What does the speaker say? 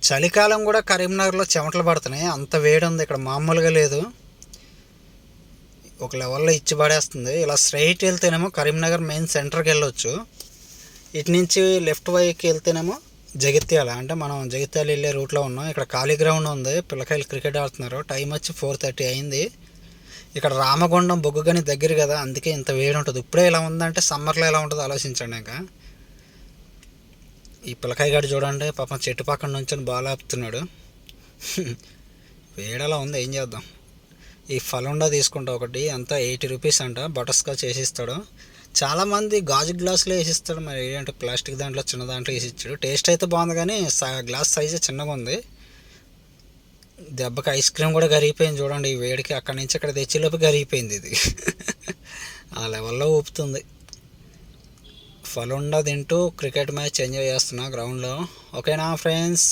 చలికాలం కూడా కరీంనగర్లో చెమటలు పడుతున్నాయి, అంత వేడి ఉంది ఇక్కడ, మామూలుగా లేదు. ఒక లెవెల్లో ఇచ్చి పడేస్తుంది. ఇలా స్ట్రైట్ వెళ్తేనేమో కరీంనగర్ మెయిన్ సెంటర్కి వెళ్ళొచ్చు. ఇటు నుంచి లెఫ్ట్ వైపుకి వెళ్తేనేమో జగిత్యాల, అంటే మనం జగిత్యాల వెళ్ళే రూట్లో ఉన్నాం. ఇక్కడ ఖాళీ గ్రౌండ్ ఉంది, పిల్లకాయలు క్రికెట్ ఆడుతున్నారు. టైం వచ్చి 4:30 అయింది. ఇక్కడ రామగుండం బొగ్గుగని దగ్గర కదా, అందుకే ఇంత వేడి ఉంటుంది. ఇప్పుడే ఇలా ఉందంటే సమ్మర్లో ఎలా ఉంటుందో ఆలోచించండి. ఇంకా ఈ పిల్లకాయ గాడు చూడండి, పాపం చెట్టు పక్కన నుంచి బాల్ ఆపుతున్నాడు. వేడలా ఉంది, ఏం చేద్దాం. ఈ ఫలుండా తీసుకుంటా ఒకటి, అంతా 80 రూపీస్ అంట. బటర్ స్కాచ్ వేసిస్తాడు. చాలామంది గాజు గ్లాసులో వేసిస్తాడు, మరి ఏంటంటే ప్లాస్టిక్ దాంట్లో చిన్న దాంట్లో వేసి ఇచ్చాడు. టేస్ట్ అయితే బాగుంది కానీ గ్లాస్ సైజు చిన్నగా ఉంది. దెబ్బకి ఐస్ క్రీమ్ కూడా కరిగిపోయింది చూడండి, ఈ వేడికి అక్కడి నుంచి ఇక్కడ తెచ్చేలోపు కరిగిపోయింది ఇది. ఆ లెవెల్లో ఊపుతుంది. ఫలుండా తింటూ క్రికెట్ మ్యాచ్ ఎంజాయ్ చేస్తున్నా గ్రౌండ్లో. ఓకేనా ఫ్రెండ్స్?